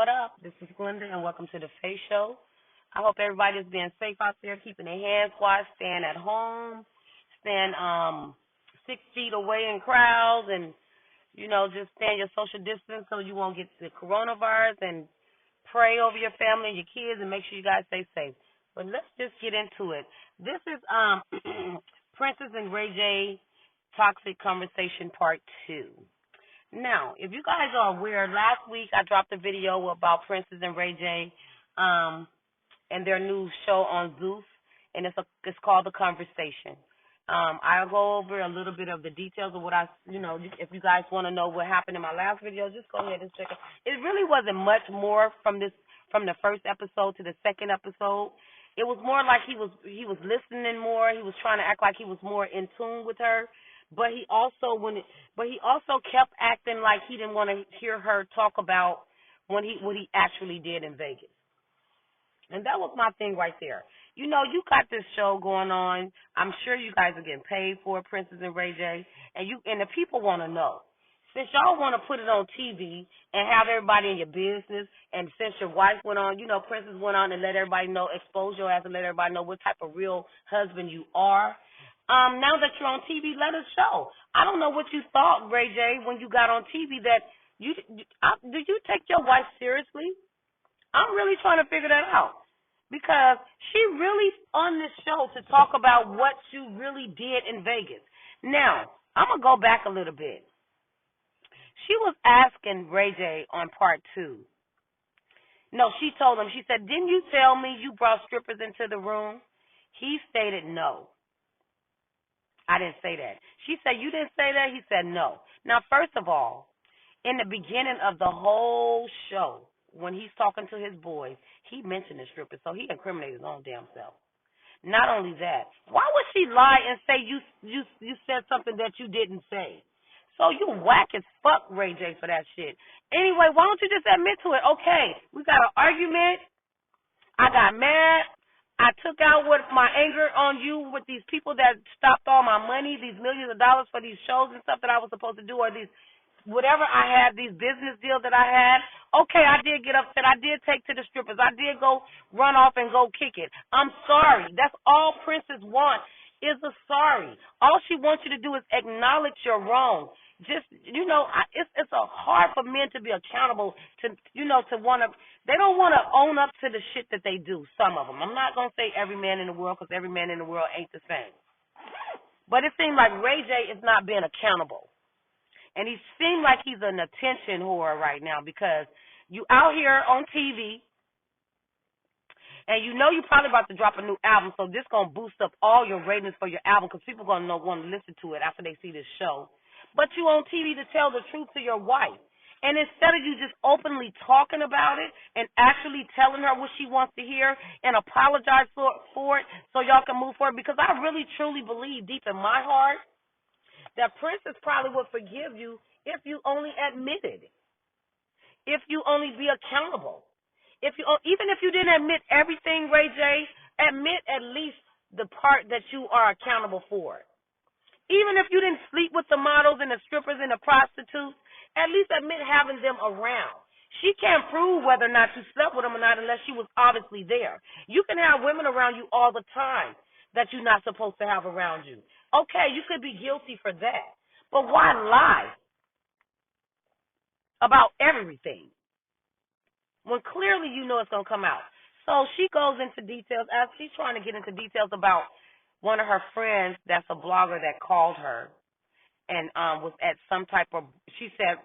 what up? This is Glenda, and welcome to the Face Show. I hope everybody's being safe out there, keeping their hands washed, staying at home, staying 6 feet away in crowds, and just staying your social distance so you won't get the coronavirus. And pray over your family and your kids, and make sure you guys stay safe. But let's just get into it. This is Princess and Ray J Toxic Conversation Part 2. Now, if you guys are aware, last week I dropped a video about Princess and Ray J and their new show on Zeus, and it's called The Conversation. I'll go over a little bit of the details of what if you guys want to know what happened in my last video, just go ahead and check it. It really wasn't much more from the first episode to the second episode. It was more like he was listening more. He was trying to act like he was more in tune with her. But he also kept acting like he didn't want to hear her talk about what he actually did in Vegas. And that was my thing right there. You got this show going on. I'm sure you guys are getting paid for it, Princess and Ray J, and the people want to know. Since y'all want to put it on TV and have everybody in your business, and since your wife went on, Princess went on and let everybody know, expose your ass and let everybody know what type of real husband you are. Now that you're on TV, let us show. I don't know what you thought, Ray J, when you got on TV. Did you take your wife seriously? I'm really trying to figure that out, because she really on this show to talk about what you really did in Vegas. Now, I'm going to go back a little bit. She was asking Ray J on part 2. No, she told him, she said, didn't you tell me you brought strippers into the room? He stated no. I didn't say that. She said, you didn't say that? He said no. Now, first of all, in the beginning of the whole show, when he's talking to his boys, he mentioned the strippers, so he incriminated his own damn self. Not only that, why would she lie and say you said something that you didn't say? So you whack as fuck, Ray J, for that shit. Anyway, why don't you just admit to it? Okay, we got an argument. I got mad. I took out with my anger on you with these people that stopped all my money, these millions of dollars for these shows and stuff that I was supposed to do, or these whatever I had, these business deals that I had. Okay, I did get upset. I did take to the strippers. I did go run off and go kick it. I'm sorry. That's all Princess wants is a sorry. All she wants you to do is acknowledge you're wrong. Just, it's a hard for men to be accountable to want to. They don't want to own up to the shit that they do, some of them. I'm not going to say every man in the world, because every man in the world ain't the same. But it seems like Ray J is not being accountable. And he seems like he's an attention whore right now, because you out here on TV, and you're probably about to drop a new album, so this going to boost up all your ratings for your album, because people going to want to listen to it after they see this show. But you on TV to tell the truth to your wife. And instead of you just openly talking about it and actually telling her what she wants to hear and apologize for it so y'all can move forward, because I really truly believe deep in my heart that Princess probably would forgive you if you only admitted, if you only be accountable. Even if you didn't admit everything, Ray J, admit at least the part that you are accountable for. Even if you didn't sleep with the models and the strippers and the prostitutes, at least admit having them around. She can't prove whether or not you slept with them or not unless she was obviously there. You can have women around you all the time that you're not supposed to have around you. Okay, you could be guilty for that. But why lie about everything when clearly you know it's going to come out? So she goes into details, as she's trying to get into details about one of her friends that's a blogger that called her and was at some type of, she said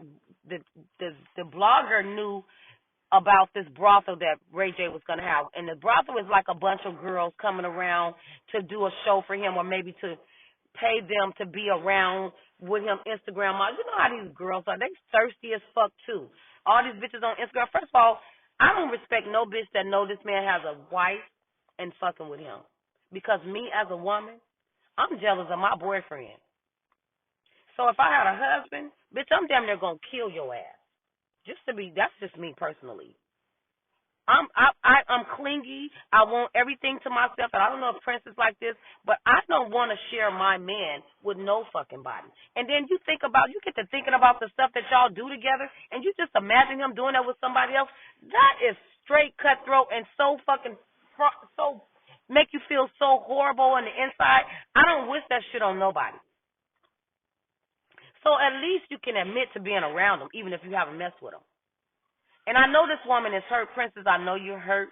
the blogger knew about this brothel that Ray J was going to have. And the brothel is like a bunch of girls coming around to do a show for him, or maybe to pay them to be around with him, Instagram models. You know how these girls are. They thirsty as fuck, too. All these bitches on Instagram. First of all, I don't respect no bitch that know this man has a wife and fucking with him. Because me as a woman, I'm jealous of my boyfriend. So if I had a husband, bitch, I'm damn near going to kill your ass. That's just me personally. I'm clingy. I want everything to myself, and I don't know if Prince is like this, but I don't want to share my man with no fucking body. And then you get to thinking about the stuff that y'all do together, and you just imagine him doing that with somebody else. That is straight cutthroat and so fucking so make you feel so horrible on the inside. I don't wish that shit on nobody. So at least you can admit to being around them, even if you haven't messed with them. And I know this woman is hurt, Princess. I know you're hurt.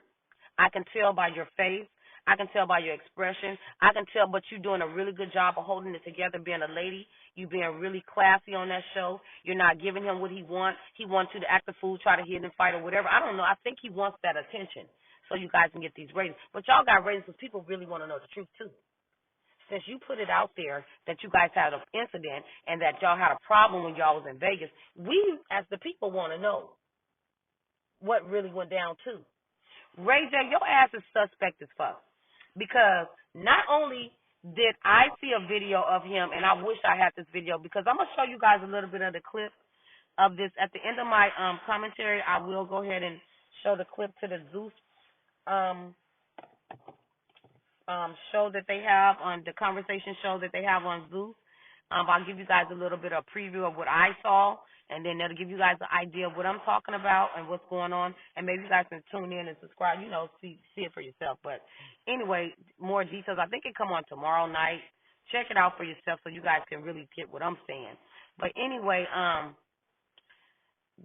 I can tell by your face. I can tell by your expression. I can tell, but you're doing a really good job of holding it together, being a lady. You being really classy on that show. You're not giving him what he wants. He wants you to act a fool, try to hit and fight or whatever. I don't know. I think he wants that attention so you guys can get these ratings. But y'all got ratings because people really want to know the truth, too. Since you put it out there that you guys had an incident and that y'all had a problem when y'all was in Vegas, we, as the people, want to know what really went down, too. Ray J, your ass is suspect as fuck. Because not only did I see a video of him, and I wish I had this video, because I'm going to show you guys a little bit of the clip of this. At the end of my commentary, I will go ahead and show the clip to the Zeus show that they have on the conversation show that they have on Zeus. I'll give you guys a little bit of preview of what I saw, and then that'll give you guys an idea of what I'm talking about and what's going on, and maybe you guys can tune in and subscribe, see it for yourself. But anyway, more details. I think it come on tomorrow night. Check it out for yourself so you guys can really get what I'm saying. But anyway,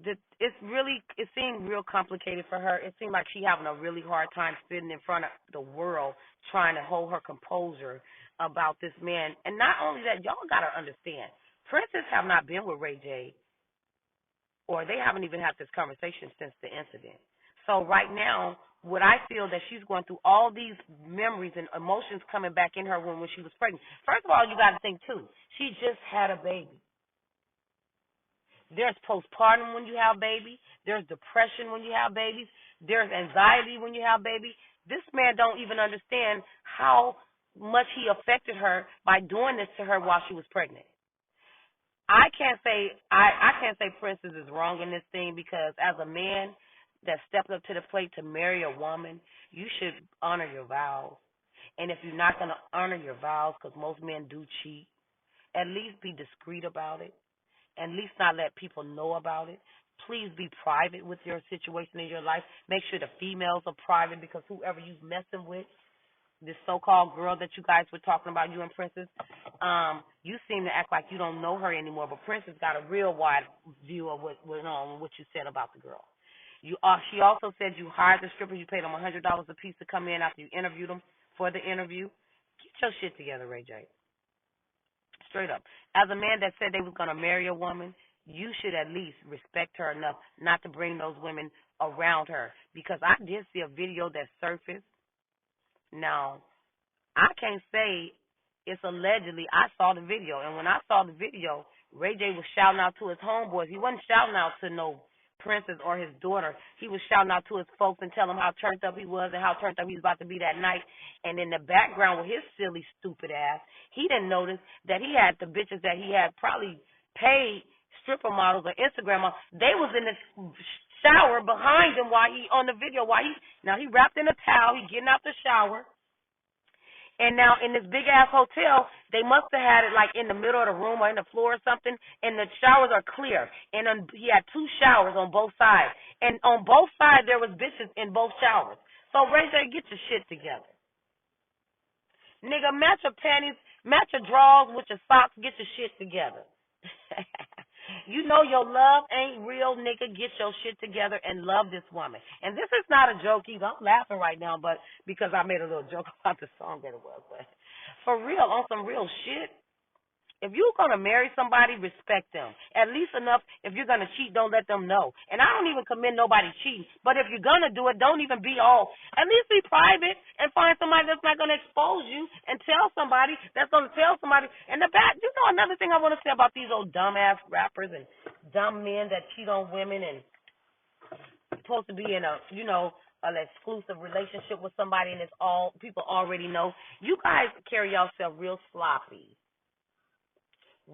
it seemed real complicated for her. It seemed like she having a really hard time sitting in front of the world trying to hold her composure about this man. And not only that, y'all got to understand, Princess have not been with Ray J, or they haven't even had this conversation since the incident. So right now, what I feel that she's going through all these memories and emotions coming back in her when she was pregnant. First of all, you got to think, too, she just had a baby. There's postpartum when you have babies. There's depression when you have babies. There's anxiety when you have babies. This man don't even understand how much he affected her by doing this to her while she was pregnant. I can't say Princess is wrong in this thing, because as a man that stepped up to the plate to marry a woman, you should honor your vows. And if you're not going to honor your vows, because most men do cheat, at least be discreet about it. At least not let people know about it. Please be private with your situation in your life. Make sure the females are private, because whoever you're messing with, this so-called girl that you guys were talking about, you and Princess, you seem to act like you don't know her anymore, but Princess got a real wide view of what went on and what you said about the girl. She also said you hired the strippers, you paid them $100 a piece to come in after you interviewed them for the interview. Get your shit together, Ray J. Straight up. As a man that said they was going to marry a woman, you should at least respect her enough not to bring those women around her. Because I did see a video that surfaced. Now, I can't say it's allegedly. I saw the video. And when I saw the video, Ray J was shouting out to his homeboys. He wasn't shouting out to no Princess or his daughter. He was shouting out to his folks and telling them how turned up he was and how turned up he was about to be that night. And in the background with his silly, stupid ass, he didn't notice that he had the bitches that he had probably paid stripper models or Instagram models. They was in the shower behind him while he on the video. Now he wrapped in a towel. He getting out the shower. And now in this big ass hotel, they must have had it like in the middle of the room or in the floor or something, and the showers are clear. And he had two showers on both sides. And on both sides there was bitches in both showers. So Ray J, get your shit together. Nigga, match your panties, match your drawers with your socks, get your shit together. You know your love ain't real, nigga. Get your shit together and love this woman. And this is not a joke either. I'm laughing right now, but because I made a little joke about the song that it was. But for real, on some real shit, if you're going to marry somebody, respect them. At least enough, if you're going to cheat, don't let them know. And I don't even commend nobody cheating. But if you're going to do it, don't even be all. At least be private and find somebody that's not going to expose you and tell somebody that's going to tell somebody. And another thing I want to say about these old dumbass rappers and dumb men that cheat on women and supposed to be in an exclusive relationship with somebody, and it's all people already know. You guys carry yourself real sloppy.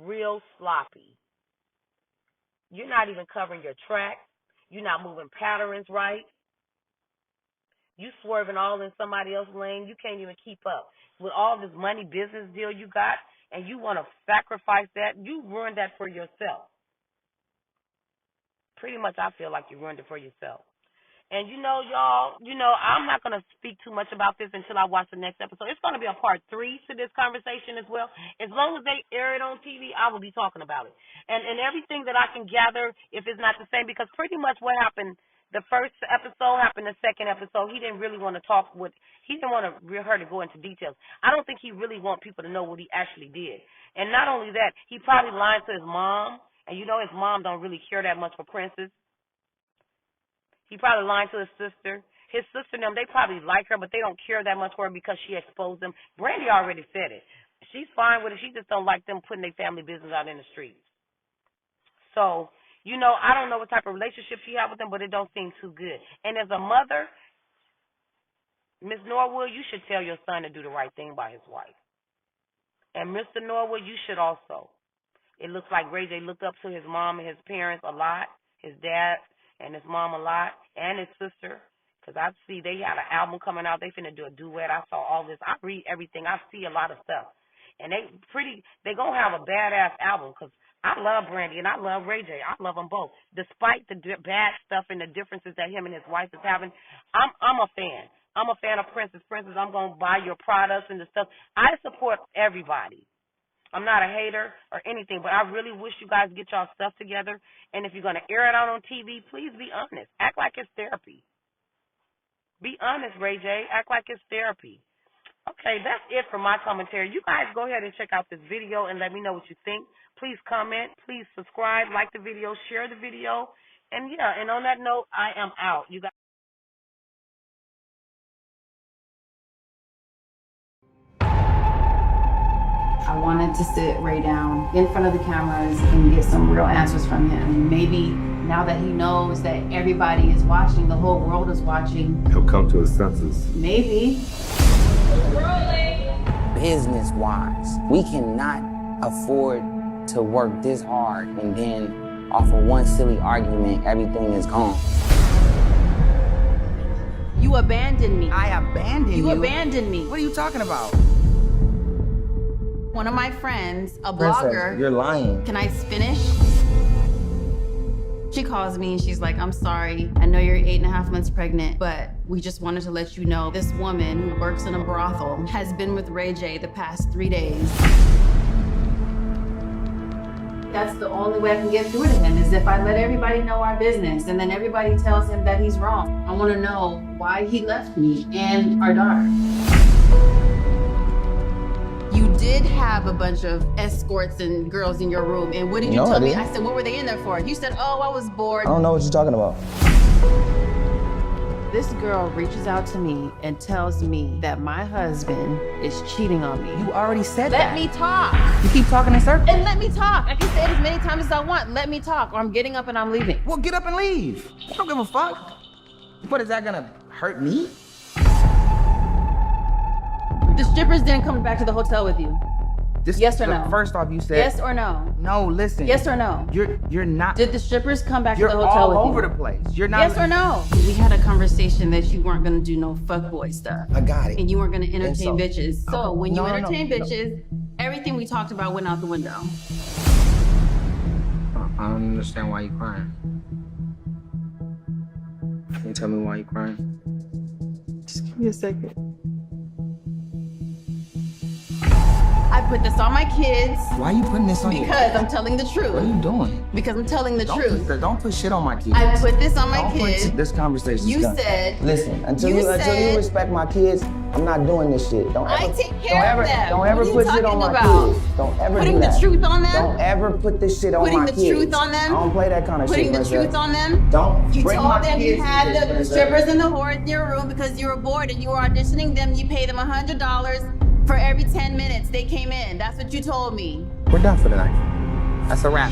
Real sloppy. You're not even covering your tracks. You're not moving patterns right. You swerving all in somebody else's lane. You can't even keep up with all this money business deal you got, and you want to sacrifice that. You ruined that for yourself. Pretty much, I feel like you ruined it for yourself. And y'all, I'm not going to speak too much about this until I watch the next episode. It's going to be a part 3 to this conversation as well. As long as they air it on TV, I will be talking about it. And everything that I can gather, if it's not the same, because pretty much what happened, the first episode happened the second episode. He didn't really want to he didn't want her to go into details. I don't think he really want people to know what he actually did. And not only that, he probably lied to his mom. And his mom don't really care that much for Princess. He probably lied to his sister. His sister and them, they probably like her, but they don't care that much for her because she exposed them. Brandy already said it. She's fine with it. She just don't like them putting their family business out in the streets. So, I don't know what type of relationship she have with them, but it don't seem too good. And as a mother, Miss Norwood, you should tell your son to do the right thing by his wife. And Mr. Norwood, you should also. It looks like Ray J looked up to his mom and his parents a lot, his dad and his mom a lot, and his sister, because I see they had an album coming out. They finna do a duet. I saw all this. I read everything. I see a lot of stuff. And they going to have a badass album, because I love Brandy and I love Ray J. I love them both. Despite the bad stuff and the differences that him and his wife is having, I'm a fan. I'm a fan of Princess. Princess, I'm going to buy your products and the stuff. I support everybody. I'm not a hater or anything, but I really wish you guys get y'all stuff together. And if you're going to air it out on TV, please be honest. Act like it's therapy. Be honest, Ray J. Act like it's therapy. Okay, that's it for my commentary. You guys go ahead and check out this video and let me know what you think. Please comment. Please subscribe, like the video, share the video. And, and on that note, I am out. You guys. I wanted to sit Ray down in front of the cameras and get some real answers from him. And maybe now that he knows that everybody is watching, the whole world is watching, he'll come to his senses. Maybe. Business-wise, we cannot afford to work this hard and then off of one silly argument, everything is gone. You abandoned me. I abandoned you? You abandoned me. What are you talking about? One of my friends, a Princess, blogger. you're lying. Can I finish? She calls me and she's like, I'm sorry. I know you're 8.5 months pregnant, but we just wanted to let you know this woman who works in a brothel has been with Ray J the past 3 days. That's the only way I can get through to him, is if I let everybody know our business and then everybody tells him that he's wrong. I want to know why he left me and our daughter. You did have a bunch of escorts and girls in your room, and what did you tell me? I said, what were they in there for? You said, oh, I was bored. I don't know what you're talking about. This girl reaches out to me and tells me that my husband is cheating on me. You already said Let that. me talk. You keep talking in circles. And let me talk. I can say it as many times as I want. Let me talk, or I'm getting up and I'm leaving. Well, get up and leave. I don't give a fuck. What, is that gonna hurt me? The strippers didn't come back to the hotel with you. Yes or no? First off, you said yes or no? No, listen. Yes or no? You're not. Did the strippers come back to You're the hotel all with you? over the place. You're not. Yes or no? We had a conversation that you weren't gonna do no fuckboy stuff. I got it. And you weren't gonna entertain so- bitches. So when you No, no, entertain no. bitches, everything we talked about went out the window. I don't understand why you're crying. Can you tell me why you're crying? Just give me a second. I put this on my kids Why are you putting this on you? because I'm telling the truth. What are you doing? Because I'm telling the truth. Don't put shit on my kids. I put this on my Don't kids. put this conversation's You done. said. Listen, until You you said- respect my kids, I'm not doing this shit. Don't I ever, take don't care ever, of them. Don't ever What are you put shit on talking my about? kids. Don't ever Putting do the that. truth on them? Don't ever put this shit on Putting my the kids. truth on them? I don't play that kind of Putting shit. the Princess. truth on them? Don't You bring my told them you kids had to this, the Princess. strippers and the whores in your room because you were bored and you were auditioning them. You paid them $100 for every 10 minutes they came in. That's what you told me. We're done for the night. That's a wrap.